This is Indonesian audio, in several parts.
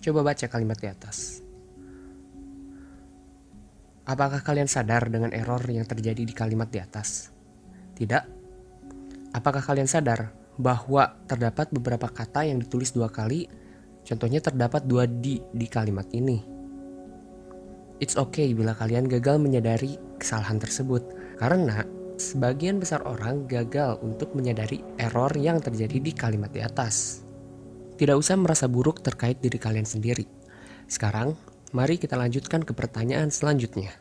Coba baca kalimat di atas. Apakah kalian sadar dengan error yang terjadi di kalimat di atas? Tidak? Apakah kalian sadar bahwa terdapat beberapa kata yang ditulis dua kali? Contohnya terdapat dua di kalimat ini. It's okay bila kalian gagal menyadari kesalahan tersebut, karena sebagian besar orang gagal untuk menyadari error yang terjadi di kalimat di atas. Tidak usah merasa buruk terkait diri kalian sendiri. Sekarang, mari kita lanjutkan ke pertanyaan selanjutnya.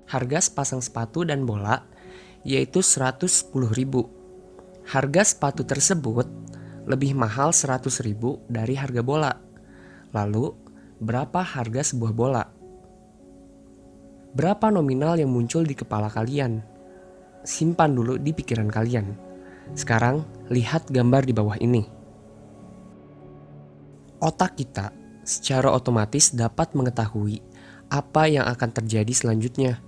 Harga sepasang sepatu dan bola yaitu 110.000. Harga sepatu tersebut lebih mahal 100.000 dari harga bola. Lalu, berapa harga sebuah bola? Berapa nominal yang muncul di kepala kalian? Simpan dulu di pikiran kalian. Sekarang, lihat gambar di bawah ini. Otak kita secara otomatis dapat mengetahui apa yang akan terjadi selanjutnya.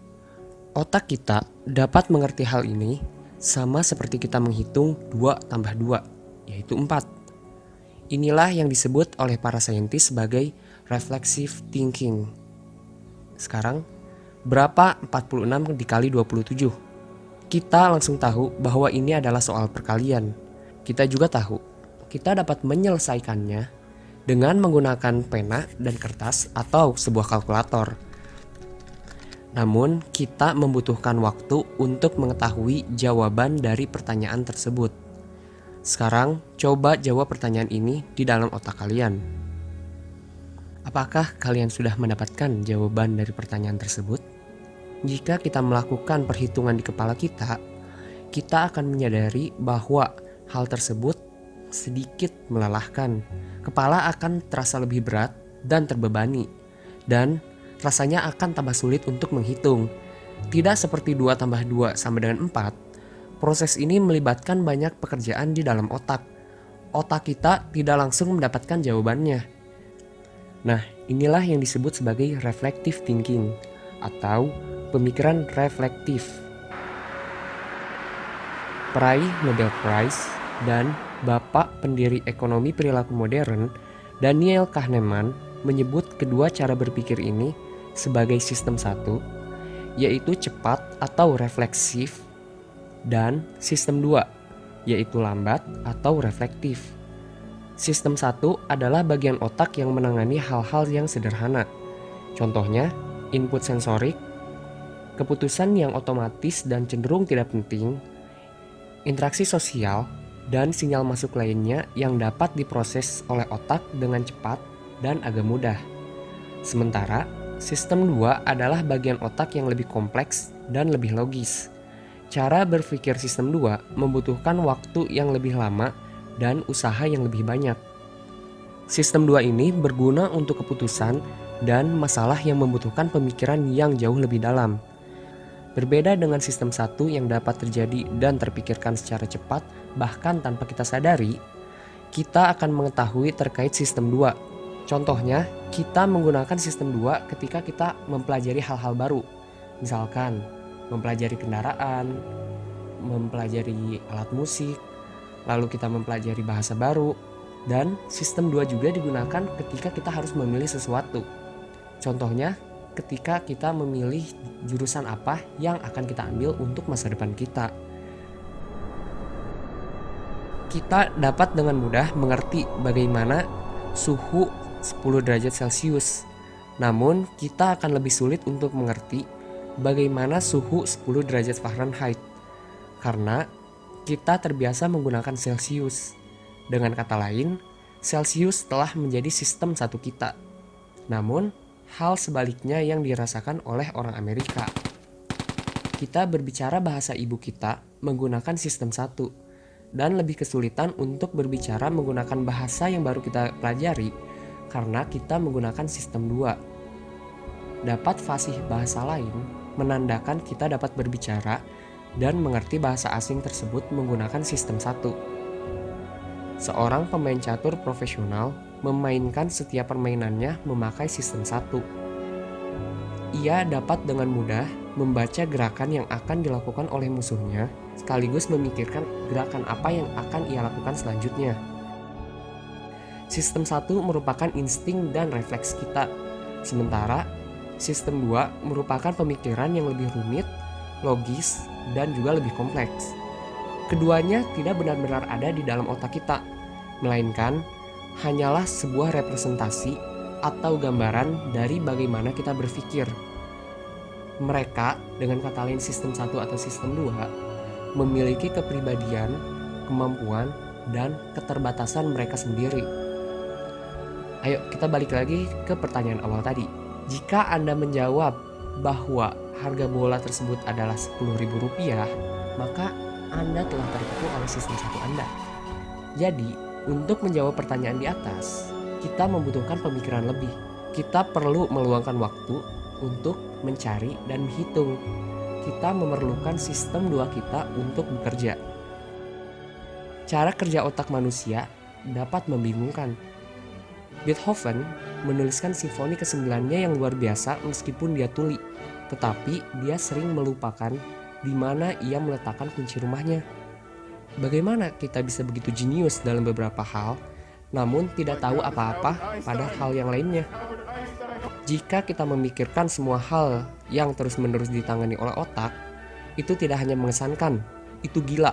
Otak kita dapat mengerti hal ini sama seperti kita menghitung 2 tambah 2, yaitu 4. Inilah yang disebut oleh para saintis sebagai reflexive thinking. Sekarang, berapa 46 dikali 27? Kita langsung tahu bahwa ini adalah soal perkalian. Kita juga tahu, kita dapat menyelesaikannya dengan menggunakan pena dan kertas atau sebuah kalkulator. Namun, kita membutuhkan waktu untuk mengetahui jawaban dari pertanyaan tersebut. Sekarang, coba jawab pertanyaan ini di dalam otak kalian. Apakah kalian sudah mendapatkan jawaban dari pertanyaan tersebut? Jika kita melakukan perhitungan di kepala kita akan menyadari bahwa hal tersebut sedikit melelahkan. Kepala akan terasa lebih berat dan terbebani, dan rasanya akan tambah sulit untuk menghitung. Tidak seperti 2 tambah 2 sama dengan 4, proses ini melibatkan banyak pekerjaan di dalam otak. Otak kita tidak langsung mendapatkan jawabannya. Nah, inilah yang disebut sebagai reflective thinking atau pemikiran reflektif. Peraih Nobel Prize dan Bapak pendiri ekonomi perilaku modern, Daniel Kahneman, menyebut kedua cara berpikir ini sebagai sistem 1, yaitu cepat atau refleksif, dan sistem 2, yaitu lambat atau reflektif. Sistem 1 adalah bagian otak yang menangani hal-hal yang sederhana. Contohnya, input sensorik, keputusan yang otomatis dan cenderung tidak penting, interaksi sosial, dan sinyal masuk lainnya yang dapat diproses oleh otak dengan cepat dan agak mudah. Sementara, sistem 2 adalah bagian otak yang lebih kompleks dan lebih logis. Cara berpikir sistem 2 membutuhkan waktu yang lebih lama dan usaha yang lebih banyak. Sistem 2 ini berguna untuk keputusan dan masalah yang membutuhkan pemikiran yang jauh lebih dalam. Berbeda dengan sistem 1 yang dapat terjadi dan terpikirkan secara cepat bahkan tanpa kita sadari, kita akan mengetahui terkait sistem 2. Contohnya, kita menggunakan sistem 2 ketika kita mempelajari hal-hal baru. Misalkan, mempelajari kendaraan, mempelajari alat musik, lalu kita mempelajari bahasa baru, dan sistem 2 juga digunakan ketika kita harus memilih sesuatu. Contohnya, ketika kita memilih jurusan apa yang akan kita ambil untuk masa depan kita. Kita dapat dengan mudah mengerti bagaimana suhu 10 derajat Celcius. Namun, kita akan lebih sulit untuk mengerti bagaimana suhu 10 derajat Fahrenheit, karena kita terbiasa menggunakan Celcius. Dengan kata lain, Celcius telah menjadi sistem 1 kita. Namun, hal sebaliknya yang dirasakan oleh orang Amerika. Kita berbicara bahasa ibu kita menggunakan sistem 1, dan lebih kesulitan untuk berbicara menggunakan bahasa yang baru kita pelajari karena kita menggunakan sistem 2. Dapat fasih bahasa lain menandakan kita dapat berbicara dan mengerti bahasa asing tersebut menggunakan sistem 1. Seorang pemain catur profesional memainkan setiap permainannya memakai sistem 1. Ia dapat dengan mudah membaca gerakan yang akan dilakukan oleh musuhnya, sekaligus memikirkan gerakan apa yang akan ia lakukan selanjutnya. Sistem 1 merupakan insting dan refleks kita, sementara sistem 2 merupakan pemikiran yang lebih rumit, logis, dan juga lebih kompleks. Keduanya tidak benar-benar ada di dalam otak kita, melainkan hanyalah sebuah representasi atau gambaran dari bagaimana kita berpikir. Mereka, dengan kata lain sistem 1 atau sistem 2, memiliki kepribadian, kemampuan, dan keterbatasan mereka sendiri. Ayo kita balik lagi ke pertanyaan awal tadi. Jika Anda menjawab bahwa harga bola tersebut adalah Rp10.000, maka Anda telah tertipu oleh sistem 1 Anda. Jadi, untuk menjawab pertanyaan di atas, kita membutuhkan pemikiran lebih. Kita perlu meluangkan waktu untuk mencari dan menghitung. Kita memerlukan sistem 2 kita untuk bekerja. Cara kerja otak manusia dapat membingungkan. Beethoven menuliskan simfoni ke-9-nya yang luar biasa meskipun dia tuli, tetapi dia sering melupakan di mana ia meletakkan kunci rumahnya. Bagaimana kita bisa begitu jenius dalam beberapa hal, namun tidak tahu apa-apa pada hal yang lainnya? Jika kita memikirkan semua hal yang terus-menerus ditangani oleh otak, itu tidak hanya mengesankan, itu gila.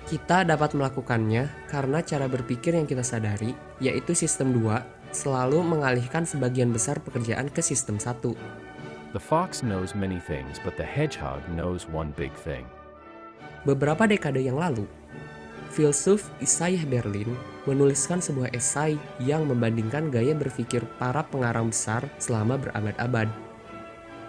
Kita dapat melakukannya karena cara berpikir yang kita sadari, yaitu sistem 2, selalu mengalihkan sebagian besar pekerjaan ke sistem 1. The fox knows many things, but the hedgehog knows one big thing. Beberapa dekade yang lalu, filsuf Isaiah Berlin menuliskan sebuah esai yang membandingkan gaya berpikir para pengarang besar selama berabad-abad.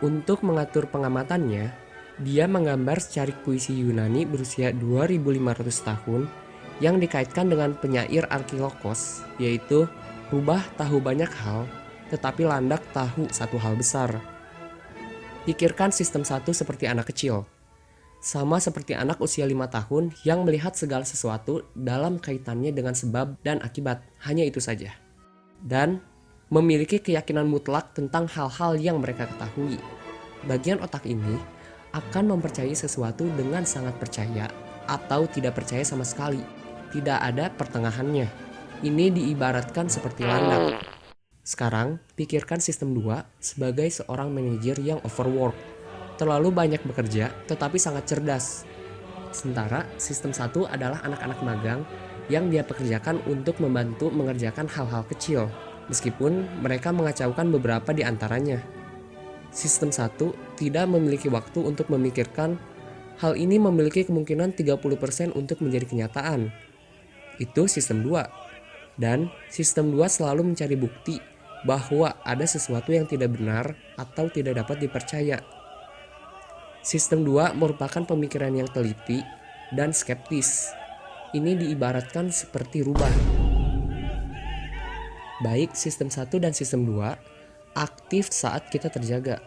Untuk mengatur pengamatannya, dia menggambar secarik puisi Yunani berusia 2500 tahun yang dikaitkan dengan penyair Archilokos, yaitu rubah tahu banyak hal, tetapi landak tahu satu hal besar. Pikirkan sistem 1 seperti anak kecil. Sama seperti anak usia 5 tahun yang melihat segala sesuatu dalam kaitannya dengan sebab dan akibat, hanya itu saja. Dan memiliki keyakinan mutlak tentang hal-hal yang mereka ketahui. Bagian otak ini akan mempercayai sesuatu dengan sangat percaya atau tidak percaya sama sekali. Tidak ada pertengahannya. Ini diibaratkan seperti landak. Sekarang, pikirkan sistem 2 sebagai seorang manajer yang overwork. Terlalu banyak bekerja, tetapi sangat cerdas. Sementara sistem 1 adalah anak-anak magang yang dia pekerjakan untuk membantu mengerjakan hal-hal kecil, meskipun mereka mengacaukan beberapa di antaranya. Sistem 1 tidak memiliki waktu untuk memikirkan. Hal ini memiliki kemungkinan 30% untuk menjadi kenyataan. Itu sistem 2. Dan sistem 2 selalu mencari bukti bahwa ada sesuatu yang tidak benar atau tidak dapat dipercaya. Sistem 2 merupakan pemikiran yang teliti dan skeptis. Ini diibaratkan seperti rubah. Baik sistem 1 dan sistem 2 aktif saat kita terjaga.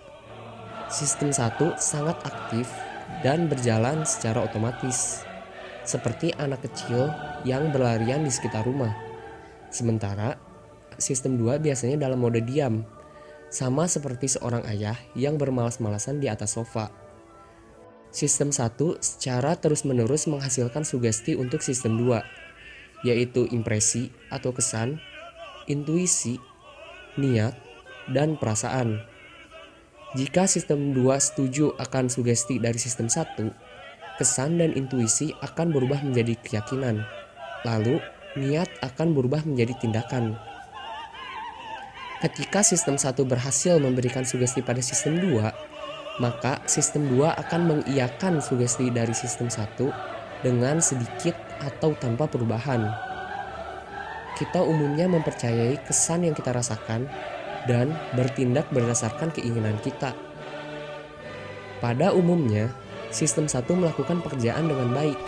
Sistem 1 sangat aktif dan berjalan secara otomatis, seperti anak kecil yang berlarian di sekitar rumah. Sementara sistem 2 biasanya dalam mode diam, sama seperti seorang ayah yang bermalas-malasan di atas sofa. Sistem 1 secara terus-menerus menghasilkan sugesti untuk sistem 2, yaitu impresi atau kesan, intuisi, niat, dan perasaan. Jika sistem 2 setuju akan sugesti dari sistem 1, kesan dan intuisi akan berubah menjadi keyakinan, lalu niat akan berubah menjadi tindakan. Ketika sistem 1 berhasil memberikan sugesti pada sistem 2, maka sistem 2 akan mengiyakan sugesti dari sistem 1 dengan sedikit atau tanpa perubahan. Kita umumnya mempercayai kesan yang kita rasakan dan bertindak berdasarkan keinginan kita. Pada umumnya, sistem 1 melakukan pekerjaan dengan baik.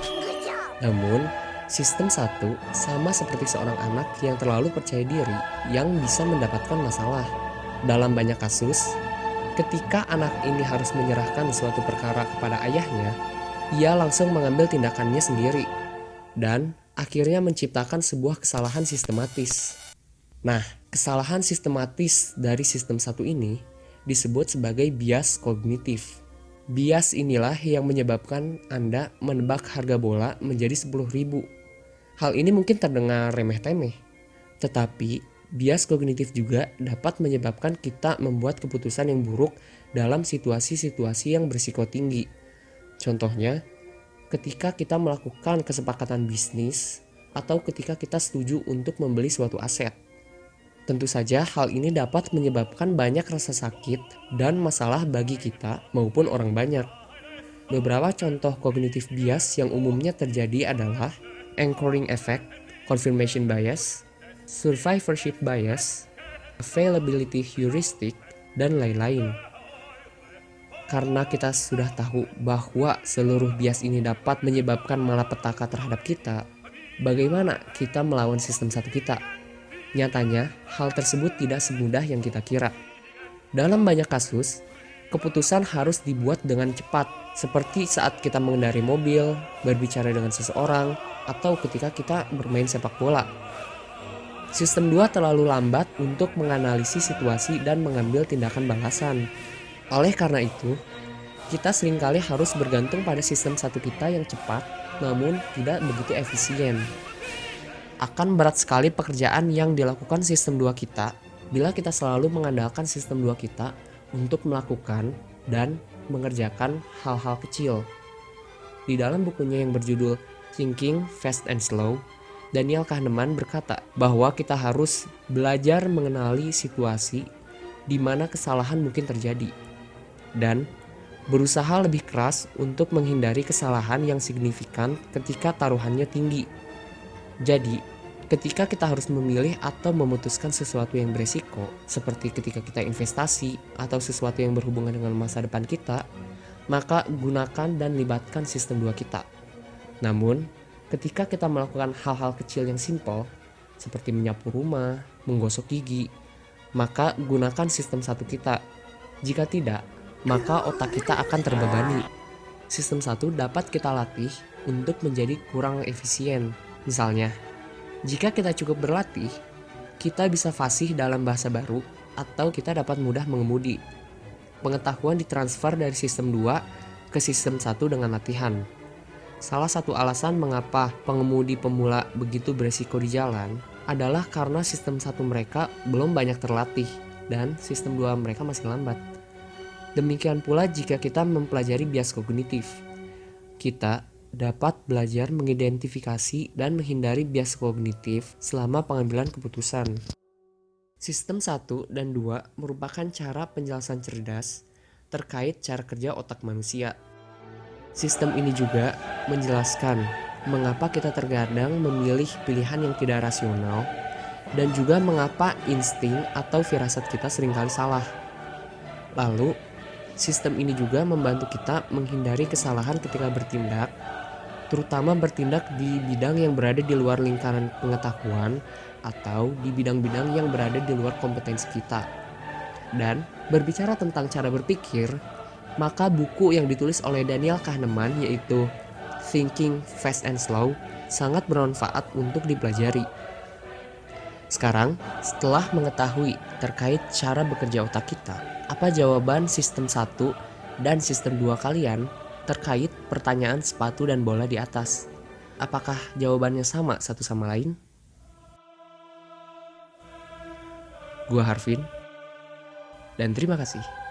Namun, sistem 1 sama seperti seorang anak yang terlalu percaya diri yang bisa mendapatkan masalah. Dalam banyak kasus, ketika anak ini harus menyerahkan suatu perkara kepada ayahnya, ia langsung mengambil tindakannya sendiri dan akhirnya menciptakan sebuah kesalahan sistematis. Nah, kesalahan sistematis dari sistem 1 ini disebut sebagai bias kognitif. Bias inilah yang menyebabkan Anda menebak harga bola menjadi 10.000. Hal ini mungkin terdengar remeh-temeh, Tetapi, bias kognitif juga dapat menyebabkan kita membuat keputusan yang buruk dalam situasi-situasi yang berisiko tinggi. Contohnya, ketika kita melakukan kesepakatan bisnis atau ketika kita setuju untuk membeli suatu aset. Tentu saja hal ini dapat menyebabkan banyak rasa sakit dan masalah bagi kita maupun orang banyak. Beberapa contoh kognitif bias yang umumnya terjadi adalah anchoring effect, confirmation bias, survivorship bias, availability heuristic, dan lain-lain. Karena kita sudah tahu bahwa seluruh bias ini dapat menyebabkan malapetaka terhadap kita, bagaimana kita melawan sistem satu kita? Nyatanya, hal tersebut tidak semudah yang kita kira. Dalam banyak kasus, keputusan harus dibuat dengan cepat, seperti saat kita mengendarai mobil, berbicara dengan seseorang, atau ketika kita bermain sepak bola. Sistem 2 terlalu lambat untuk menganalisis situasi dan mengambil tindakan balasan. Oleh karena itu, kita seringkali harus bergantung pada sistem satu kita yang cepat, namun tidak begitu efisien. Akan berat sekali pekerjaan yang dilakukan sistem 2 kita bila kita selalu mengandalkan sistem 2 kita untuk melakukan dan mengerjakan hal-hal kecil. Di dalam bukunya yang berjudul Thinking Fast and Slow, Daniel Kahneman berkata bahwa kita harus belajar mengenali situasi di mana kesalahan mungkin terjadi dan berusaha lebih keras untuk menghindari kesalahan yang signifikan ketika taruhannya tinggi. Jadi, ketika kita harus memilih atau memutuskan sesuatu yang beresiko, seperti ketika kita investasi atau sesuatu yang berhubungan dengan masa depan kita, maka gunakan dan libatkan sistem 2 kita. Namun, ketika kita melakukan hal-hal kecil yang simpel, seperti menyapu rumah, menggosok gigi, maka gunakan sistem 1 kita. Jika tidak, maka otak kita akan terbebani. Sistem 1 dapat kita latih untuk menjadi kurang efisien. Misalnya, jika kita cukup berlatih, kita bisa fasih dalam bahasa baru atau kita dapat mudah mengemudi. Pengetahuan ditransfer dari sistem 2 ke sistem 1 dengan latihan. Salah satu alasan mengapa pengemudi pemula begitu beresiko di jalan adalah karena sistem 1 mereka belum banyak terlatih dan sistem 2 mereka masih lambat. Demikian pula jika kita mempelajari bias kognitif. Kita dapat belajar mengidentifikasi dan menghindari bias kognitif selama pengambilan keputusan. Sistem 1 dan 2 merupakan cara penjelasan cerdas terkait cara kerja otak manusia. Sistem ini juga menjelaskan mengapa kita terkadang memilih pilihan yang tidak rasional dan juga mengapa insting atau firasat kita seringkali salah. Lalu, sistem ini juga membantu kita menghindari kesalahan ketika bertindak, terutama bertindak di bidang yang berada di luar lingkaran pengetahuan atau di bidang-bidang yang berada di luar kompetensi kita. Dan berbicara tentang cara berpikir, maka buku yang ditulis oleh Daniel Kahneman yaitu Thinking Fast and Slow sangat bermanfaat untuk dipelajari. Sekarang, setelah mengetahui terkait cara bekerja otak kita, apa jawaban sistem 1 dan sistem 2 kalian terkait pertanyaan sepatu dan bola di atas? Apakah jawabannya sama satu sama lain? Gua Harvin, dan terima kasih.